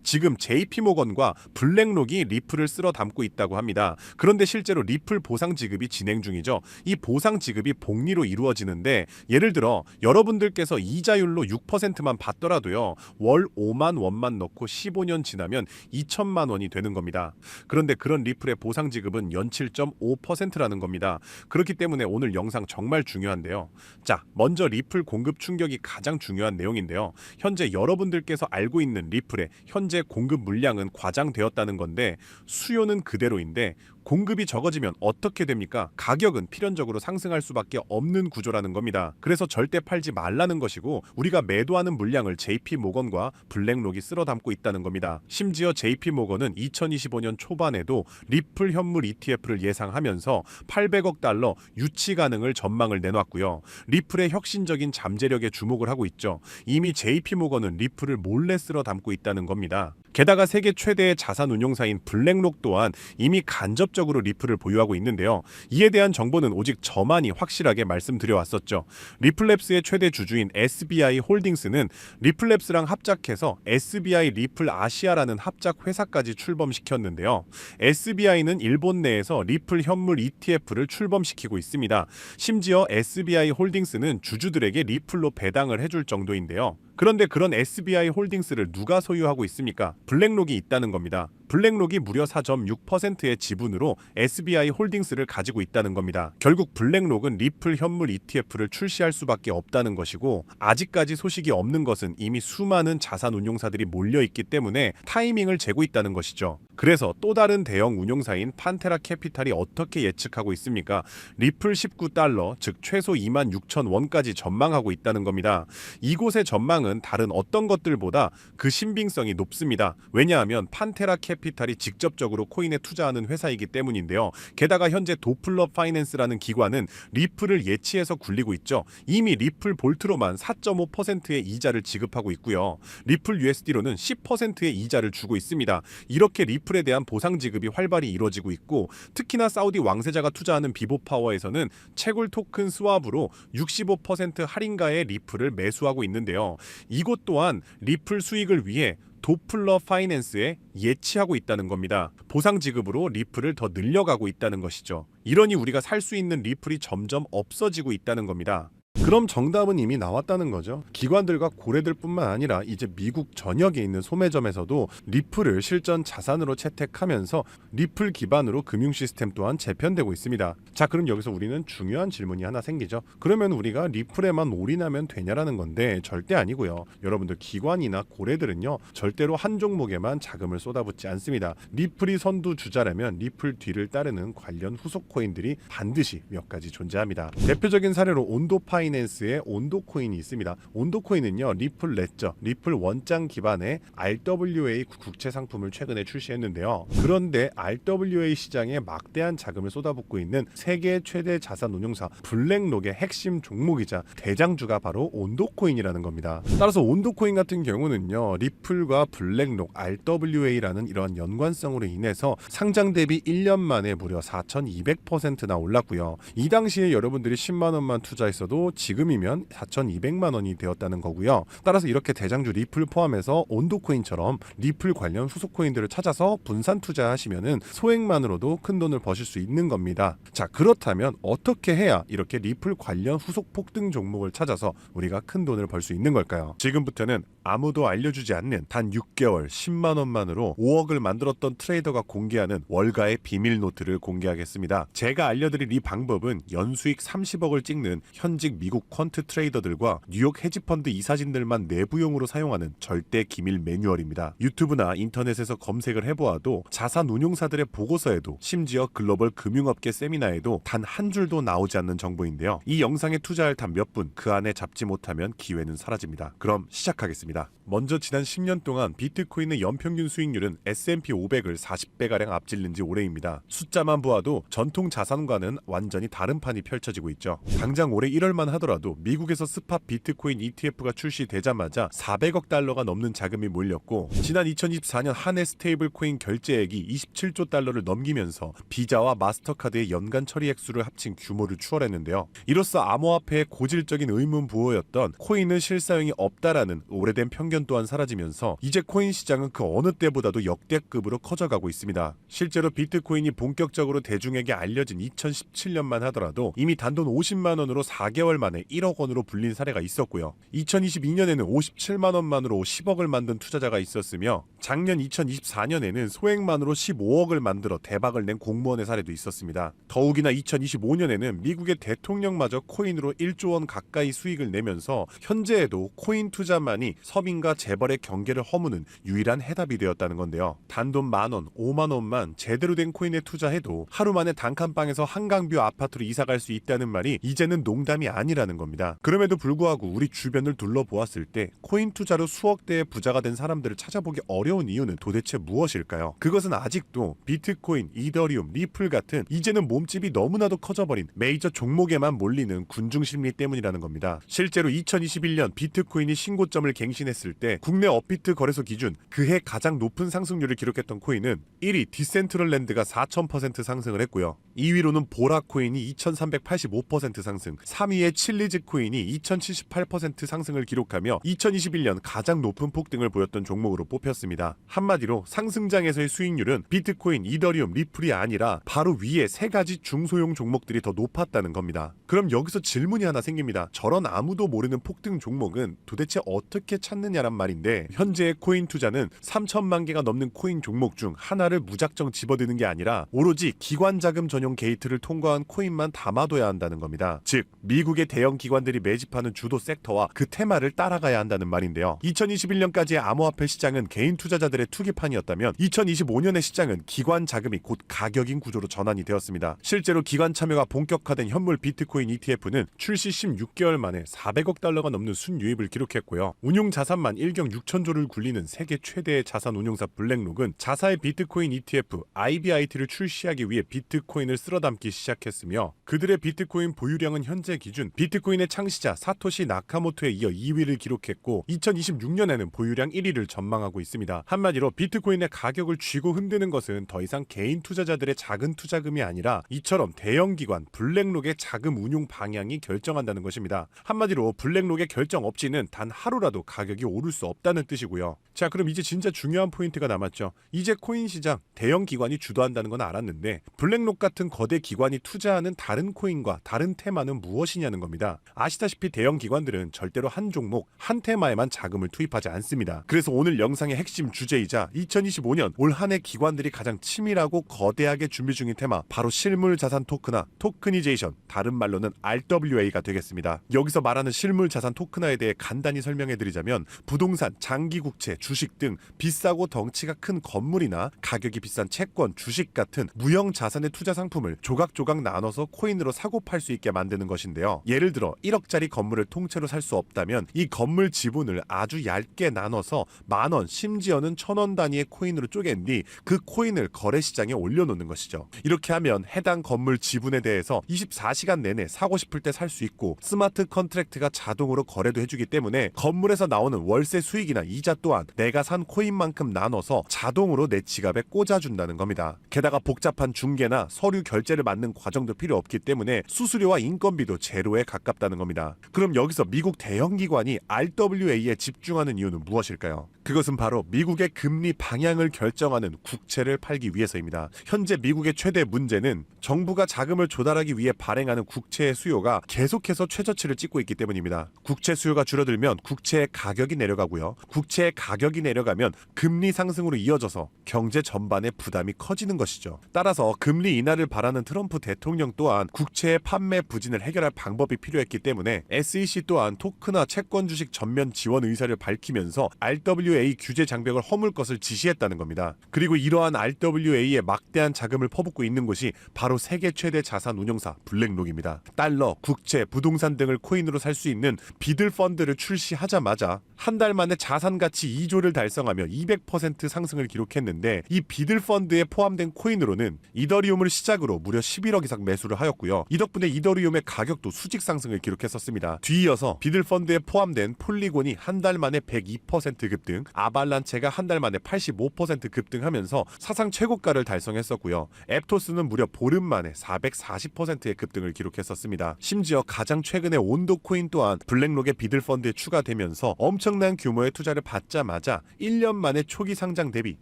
지금 JP모건과 블랙록이 리플을 쓸어 담고 있다고 합니다. 그런데 실제로 리플 보상 지급이 진행 중이죠. 이 보상 지급이 복리로 이루어지는데 예를 들어 여러분들께서 이자율로 6%만 받더라도요. 월 5만 원만 넣고 15년 지나면 2천만 원이 되는 겁니다. 그런데 그런 리플의 보상 지급은 연 7.5%라는 겁니다. 그렇기 때문에 오늘 영상 정말 중요한데요. 자, 먼저 리플 공급 충격이 가장 중요한 내용인데요. 현재 여러분들께서 알고 있는 리플의 현재 공급 물량은 과장되었다는 건데 수요는 그대로인데 공급이 적어지면 어떻게 됩니까? 가격은 필연적으로 상승할 수밖에 없는 구조라는 겁니다. 그래서 절대 팔지 말라는 것이고 우리가 매도하는 물량을 JP모건과 블랙록이 쓸어 담고 있다는 겁니다. 심지어 JP모건은 2025년 초반에도 리플 현물 ETF를 예상하면서 800억 달러 유치 가능을 전망을 내놨고요. 리플의 혁신적인 잠재력에 주목을 하고 있죠. 이미 JP모건은 리플을 몰래 쓸어 담고 있다는 겁니다. 게다가 세계 최대의 자산 운용사인 블랙록 또한 이미 간접적으로 리플을 보유하고 있는데요. 이에 대한 정보는 오직 저만이 확실하게 말씀드려왔었죠. 리플랩스의 최대 주주인 SBI 홀딩스는 리플랩스랑 합작해서 SBI 리플 아시아라는 합작 회사까지 출범시켰는데요. SBI는 일본 내에서 리플 현물 ETF를 출범시키고 있습니다. 심지어 SBI 홀딩스는 주주들에게 리플로 배당을 해줄 정도인데요. 그런데 그런 SBI 홀딩스를 누가 소유하고 있습니까? 블랙록이 있다는 겁니다. 블랙록이 무려 4.6%의 지분으로 SBI 홀딩스를 가지고 있다는 겁니다. 결국 블랙록은 리플 현물 ETF를 출시할 수밖에 없다는 것이고 아직까지 소식이 없는 것은 이미 수많은 자산 운용사들이 몰려있기 때문에 타이밍을 재고 있다는 것이죠. 그래서 또 다른 대형 운용사인 판테라 캐피탈이 어떻게 예측하고 있습니까? 리플 19달러, 즉 최소 26,000원까지 전망하고 있다는 겁니다. 이곳의 전망은 다른 어떤 것들보다 그 신빙성이 높습니다. 왜냐하면 판테라 캐피탈이 직접적으로 코인에 투자하는 회사이기 때문인데요. 게다가 현재 도플러 파이낸스라는 기관은 리플을 예치해서 굴리고 있죠. 이미 리플 볼트로만 4.5%의 이자를 지급하고 있고요. 리플 USD로는 10%의 이자를 주고 있습니다. 이렇게 리플에 대한 보상 지급이 활발히 이루어지고 있고 특히나 사우디 왕세자가 투자하는 비보파워에서는 채굴 토큰 스왑으로 65% 할인가의 리플을 매수하고 있는데요. 이곳 또한 리플 수익을 위해 도플러 파이낸스에 예치하고 있다는 겁니다. 보상 지급으로 리플을 더 늘려가고 있다는 것이죠. 이러니 우리가 살 수 있는 리플이 점점 없어지고 있다는 겁니다. 그럼 정답은 이미 나왔다는 거죠. 기관들과 고래들뿐만 아니라 이제 미국 전역에 있는 소매점에서도 리플을 실전 자산으로 채택하면서 리플 기반으로 금융 시스템 또한 재편되고 있습니다. 자, 그럼 여기서 우리는 중요한 질문이 하나 생기죠. 그러면 우리가 리플에만 올인하면 되냐라는 건데 절대 아니고요. 여러분들 기관이나 고래들은요 절대로 한 종목에만 자금을 쏟아붓지 않습니다. 리플이 선두주자라면 리플 뒤를 따르는 관련 후속 코인들이 반드시 몇 가지 존재합니다. 대표적인 사례로 온도파이낸스의 온도코인이 있습니다. 온도코인은요 리플 레저, 리플 원장 기반의 RWA 국채 상품을 최근에 출시했는데요. 그런데 RWA 시장에 막대한 자금을 쏟아붓고 있는 세계 최대 자산 운용사 블랙록의 핵심 종목이자 대장주가 바로 온도코인이라는 겁니다. 따라서 온도코인 같은 경우는요 리플과 블랙록, RWA라는 이러한 연관성으로 인해서 상장 대비 1년 만에 무려 4,200%나 올랐고요. 이 당시에 여러분들이 10만 원만 투자했어도 지금이면 4,200만 원이 되었다는 거고요. 따라서 이렇게 대장주 리플 포함해서 온도코인처럼 리플 관련 후속 코인들을 찾아서 분산 투자하시면은 소액만으로도 큰 돈을 버실 수 있는 겁니다. 자, 그렇다면 어떻게 해야 이렇게 리플 관련 후속 폭등 종목을 찾아서 우리가 큰 돈을 벌 수 있는 걸까요? 지금부터는 아무도 알려주지 않는 단 6개월 10만 원만으로 5억을 만들었던 트레이더가 공개하는 월가의 비밀 노트를 공개하겠습니다. 제가 알려드릴 이 방법은 연수익 30억을 찍는 현직 미국 퀀트 트레이더들과 뉴욕 헤지펀드 이사진들만 내부용으로 사용하는 절대 기밀 매뉴얼입니다. 유튜브나 인터넷에서 검색을 해보아도 자산 운용사들의 보고서에도 심지어 글로벌 금융업계 세미나에도 단 한 줄도 나오지 않는 정보인데요. 이 영상에 투자할 단 몇 분 그 안에 잡지 못하면 기회는 사라집니다. 그럼 시작하겠습니다. 먼저 지난 10년 동안 비트코인의 연평균 수익률은 S&P 500을 40배가량 앞질른 지 오래입니다. 숫자만 보아도 전통 자산과는 완전히 다른 판이 펼쳐지고 있죠. 당장 올해 1월만 하더라도 미국에서 스팟 비트코인 ETF가 출시되자마자 400억 달러가 넘는 자금이 몰렸고 지난 2024년 한 해 스테이블 코인 결제액이 27조 달러를 넘기면서 비자와 마스터카드의 연간 처리 액수를 합친 규모를 추월했는데요. 이로써 암호화폐의 고질적인 의문 부호였던 코인은 실사용이 없다라는 오래된 편견 또한 사라지면서 이제 코인 시장은 그 어느 때보다도 역대급으로 커져가고 있습니다. 실제로 비트코인이 본격적으로 대중에게 알려진 2017년만 하더라도 이미 단돈 50만 원으로 4개월 만에 1억 원으로 불린 사례가 있었고요. 2022년에는 57만 원만으로 10억을 만든 투자자가 있었으며 작년 2024년에는 소액만으로 15억을 만들어 대박을 낸 공무원의 사례도 있었습니다. 더욱이나 2025년에는 미국의 대통령마저 코인으로 1조 원 가까이 수익을 내면서 현재에도 코인 투자만이 서민과 재벌의 경계를 허무는 유일한 해답이 되었다는 건데요. 단돈 만원, 5만 원만 제대로 된 코인에 투자해도 하루 만에 단칸방에서 한강뷰 아파트로 이사갈 수 있다는 말이 이제는 농담이 아니라는 겁니다. 그럼에도 불구하고 우리 주변을 둘러보았을 때 코인 투자로 수억 대의 부자가 된 사람들을 찾아보기 어려운 이유는 도대체 무엇일까요? 그것은 아직도 비트코인, 이더리움, 리플 같은 이제는 몸집이 너무나도 커져버린 메이저 종목에만 몰리는 군중 심리 때문이라는 겁니다. 실제로 2021년 비트코인이 신고점을 갱신했을 때 국내 업비트 거래소 기준 그해 가장 높은 상승률을 기록했던 코인은 1위 디센트럴랜드가 4000% 상승을 했고요. 2위로는 보라 코인이 2385% 상승, 3위의 칠리즈 코인이 2078% 상승을 기록하며 2021년 가장 높은 폭등을 보였던 종목으로 뽑혔습니다. 한마디로 상승장에서의 수익률은 비트코인, 이더리움, 리플이 아니라 바로 위에 세 가지 중소형 종목들이 더 높았다는 겁니다. 그럼 여기서 질문이 하나 생깁니다. 저런 아무도 모르는 폭등 종목은 도대체 어떻게 찾느냐란 말인데 현재의 코인 투자는 3천만 개가 넘는 코인 종목 중 하나를 무작정 집어드는 게 아니라 오로지 기관 자금 전용 게이트를 통과한 코인만 담아둬야 한다는 겁니다. 즉 미국의 대형 기관들이 매집하는 주도 섹터와 그 테마를 따라가야 한다는 말인데요. 2021년까지의 암호화폐 시장은 개인 투자자들의 투기판이었다면 2025년의 시장은 기관 자금이 곧 가격인 구조로 전환이 되었습니다. 실제로 기관 참여가 본격화된 현물 비트코인 ETF는 출시 16개월 만에 400억 달러가 넘는 순유입을 기록했고요. 운용 자산만 1경 6천조를 굴리는 세계 최대의 자산 운용사 블랙록은 자사의 비트코인 ETF IBIT를 출시하기 위해 비트코인을 쓸어담기 시작했으며 그들의 비트코인 보유량은 현재 기준 비트코인의 창시자 사토시 나카모토에 이어 2위를 기록했고 2026년에는 보유량 1위를 전망하고 있습니다. 한마디로 비트코인의 가격을 쥐고 흔드는 것은 더 이상 개인 투자자들의 작은 투자금이 아니라 이처럼 대형 기관 블랙록의 자금 운용 방향이 결정한다는 것입니다. 한마디로 블랙록의 결정 없이는 단 하루라도 가격이 오를 수 없다는 뜻이고요. 자, 그럼 이제 진짜 중요한 포인트가 남았죠. 이제 코인 시장 대형 기관이 주도한다는 건 알았는데 블랙록 같은 거대 기관이 투자하는 다른 코인과 다른 테마는 무엇이냐는 겁니다. 아시다시피 대형 기관들은 절대로 한 종목, 한 테마에만 자금을 투입하지 않습니다. 그래서 오늘 영상의 핵심 주제이자 2025년 올 한 해 기관들이 가장 치밀하고 거대하게 준비 중인 테마 바로 실물 자산 토큰화, 토크니제이션, 다른 말로는 RWA가 되겠습니다. 여기서 말하는 실물 자산 토큰화에 대해 간단히 설명해드리자면 부동산, 장기국채, 주식 등 비싸고 덩치가 큰 건물이나 가격이 비싼 채권, 주식 같은 무형 자산의 투자 상품을 조각조각 나눠서 코인으로 사고 팔 수 있게 만드는 것인데요. 예를 들어 1억짜리 건물을 통째로 살 수 없다면 이 건물 지분을 아주 얇게 나눠서 만원, 심지어는 1000원 단위의 코인으로 쪼갠 뒤 그 코인을 거래시장에 올려놓는 것이죠. 이렇게 하면 해당 건물 지분에 대해서 24시간 내내 사고 싶을 때 살 수 있고 스마트 컨트랙트가 자동으로 거래도 해주기 때문에 건물에서 나오는 월세 수익이나 이자 또한 내가 산 코인만큼 나눠서 자동으로 내 지갑에 꽂아준다는 겁니다. 게다가 복잡한 중개나 서류 결제를 맡는 과정도 필요 없기 때문에 수수료와 인건비도 제로에 가깝다는 겁니다. 그럼 여기서 미국 대형 기관이 RWA에 집중하는 이유는 무엇일까요? 그것은 바로 미국의 금리 방향을 결정하는 국채를 팔기 위해서입니다. 현재 미국의 최대 문제는 정부가 자금을 조달하기 위해 발행하는 국채의 수요가 계속해서 최저치를 찍고 있기 때문입니다. 국채 수요가 줄어들면 국채의 가격이 내려가고요. 국채의 가격이 내려가면 금리 상승으로 이어져서 경제 전반의 부담이 커지는 것이죠. 따라서 금리 인하를 바라는 트럼프 대통령 또한 국채의 판매 부진을 해결할 방법이 필요했기 때문에 SEC 또한 토크나 채권 주식 전면 지원 의사를 밝히면서 RWA 규제 장벽을 허물 것을 지시했다는 겁니다. 그리고 이러한 RWA에 막대한 자금을 퍼붓고 있는 곳이 바로 세계 최대 자산 운용사 블랙록입니다. 달러, 국채, 부동산 등을 코인으로 살 수 있는 비들 펀드를 출시하자마자 한 달 만에 자산 가치 2조를 달성하며 200% 상승을 기록했는데 이 비들 펀드에 포함된 코인으로는 이더리움을 시작으로 무려 11억 이상 매수를 하였고요. 이 덕분에 이더리움의 가격도 수직 상승을 기록했었습니다. 뒤이어서 비들펀드에 포함된 폴리곤이 한 달 만에 102% 급등, 아발란체가 한 달 만에 85% 급등하면서 사상 최고가를 달성했었고요. 앱토스는 무려 보름 만에 440%의 급등을 기록했었습니다. 심지어 가장 최근에 온도코인 또한 블랙록의 비들펀드에 추가되면서 엄청난 규모의 투자를 받자마자 1년 만에 초기 상장 대비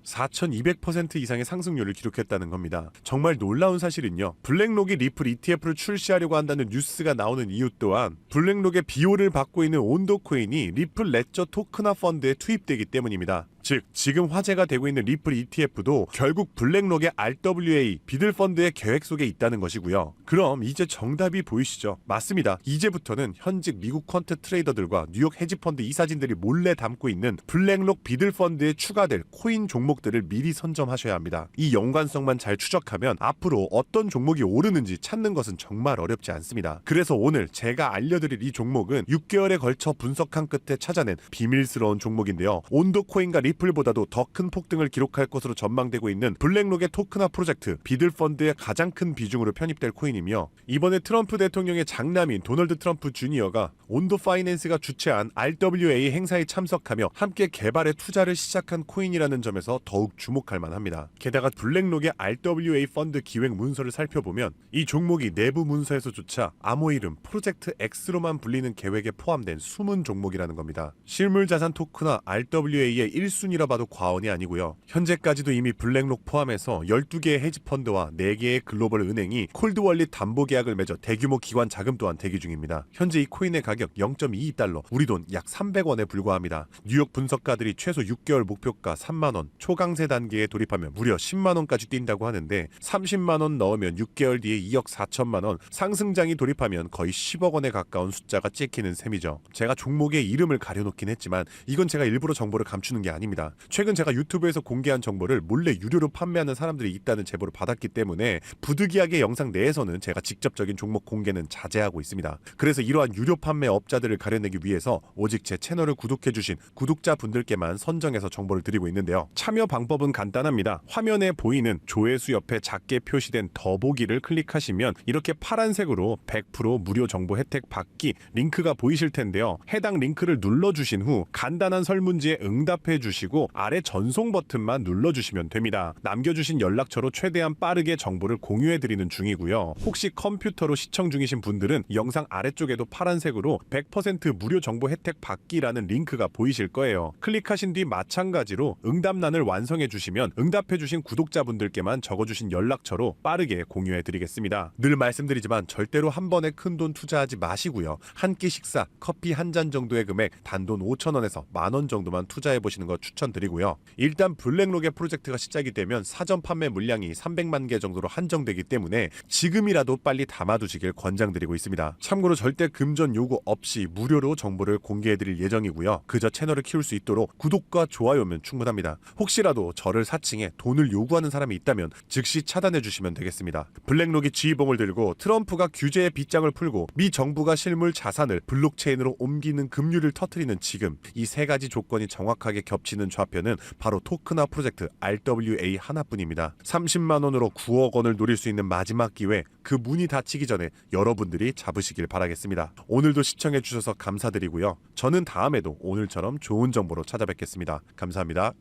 4200% 이상의 상승률을 기록했다는 겁니다. 정말 놀라운 사실은요, 블랙록이 리플 ETF를 출시하려고 한다는 뉴스가 나오는 이유 또한 블랙록의 비호를 받고 있는 온도코인이 리플 레저 토크나 펀드에 투입되기 때문입니다. 즉 지금 화제가 되고 있는 리플 ETF도 결국 블랙록의 RWA 비들펀드의 계획 속에 있다는 것이고요. 그럼 이제 정답이 보이시죠? 맞습니다. 이제부터는 현직 미국 퀀트 트레이더들과 뉴욕 헤지펀드 이사진들이 몰래 담고 있는 블랙록 비들펀드에 추가될 코인 종목들을 미리 선점하셔야 합니다. 이 연관성만 잘 추적하면 앞으로 어떤 종목이 오르는지 찾는 것은 정말 어렵지 않습니다. 그래서 오늘 제가 알려드릴 이 종목은 6개월에 걸쳐 분석한 끝에 찾아낸 비밀스러운 종목인데요. 온도코인과 리플보다도 더 큰 폭등을 기록할 것으로 전망되고 있는 블랙록의 토크나 프로젝트 비들펀드의 가장 큰 비중으로 편입될 코인이며, 이번에 트럼프 대통령의 장남인 도널드 트럼프 주니어가 온도 파이낸스가 주최한 RWA 행사에 참석하며 함께 개발에 투자를 시작한 코인이라는 점에서 더욱 주목할 만합니다. 게다가 블랙록의 RWA 펀드 기획 문서를 살펴보면 이 종목이 내부 문서에서조차 암호 이름 프로젝트 X로만 불리는 계획에 포함된 숨은 종목이라는 겁니다. 실물자산 토크나 RWA의 1순위라 봐도 과언이 아니고요. 현재까지도 이미 블랙록 포함해서 12개의 헤지펀드와 4개의 글로벌 은행이 콜드월릿 담보 계약을 맺어 대규모 기관 자금 또한 대기 중입니다. 현재 이 코인의 가격 0.22달러, 우리 돈 약 300원에 불과합니다. 뉴욕 분석가들이 최소 6개월 목표가 3만원, 초강세 단계에 돌입하면 무려 10만원까지 뛴다고 하는데 30만원 넣으면 6개월 뒤에 2억 4천만원, 상승장이 돌입하면 거의 10억원에 가까운 숫자가 찍히는 셈이죠. 제가 종목의 이름을 가려놓긴 했지만 이건 제가 일부러 정보를 감추는 게 아닙니다. 최근 제가 유튜브에서 공개한 정보를 몰래 유료로 판매하는 사람들이 있다는 제보를 받았기 때문에 부득이하게 영상 내에서는 제가 직접적인 종목 공개는 자제하고 있습니다. 그래서 이러한 유료 판매 업자들을 가려내기 위해서 오직 제 채널을 구독해주신 구독자분들께만 선정해서 정보를 드리고 있는데요. 참여 방법은 간단합니다. 화면에 보이는 조회수 옆에 작게 표시된 더보기를 클릭하시면 이렇게 파란색으로 100% 무료 정보 혜택 받기 링크가 보이실 텐데요. 해당 링크를 눌러주신 후 간단한 설문지에 응답해 주시고 아래 전송 버튼만 눌러주시면 됩니다. 남겨주신 연락처로 최대한 빠르게 정보를 공유해드리는 중이고요. 혹시 컴퓨터로 시청 중이신 분들은 영상 아래쪽에도 파란색으로 100% 무료 정보 혜택 받기라는 링크가 보이실 거예요. 클릭하신 뒤 마찬가지로 응답란을 완성해 주시면 응답해 주신 구독자분들께만 적어주신 연락처로 빠르게 공유해 드리겠습니다. 늘 말씀드리지만 절대로 한 번에 큰돈 투자하지 마시고요. 한 끼 식사, 커피 한 잔 정도의 금액 단돈 5,000원에서 만원 정도만 투자해 보시는 거 추천드리고요. 일단 블랙록의 프로젝트가 시작이 되면 사전 판매 물량이 300만 개 정도로 한정되기 때문에 지금이라도 빨리 담아두시길 권장드리고 있습니다. 참고로 절대 금전 요구 없이 무료로 정보를 공개해드릴 예정이고요. 그저 채널을 키울 수 있도록 구독과 좋아요면 충분합니다. 혹시라도 저를 사칭해 돈을 요구하는 사람이 있다면 즉시 차단해주시면 되겠습니다. 블랙록이 지휘봉을 들고 트럼프가 규제의 빗장을 풀고 미 정부가 실물 자산을 블록체인으로 옮기는 급류를 터뜨리는 지금, 이 세 가지 조건이 정확하게 겹치는 좌표는 바로 토크나 프로젝트 RWA 하나뿐입니다. 30만원으로 9억 원을 노릴 수 있는 마지막 기회, 그 문이 닫히기 전에 여러분들이 잡으시길 바라겠습니다. 오늘도 시청해주셔서 감사드리고요. 저는 다음에도 오늘처럼 좋은 정보로 찾아뵙겠습니다. 감사합니다.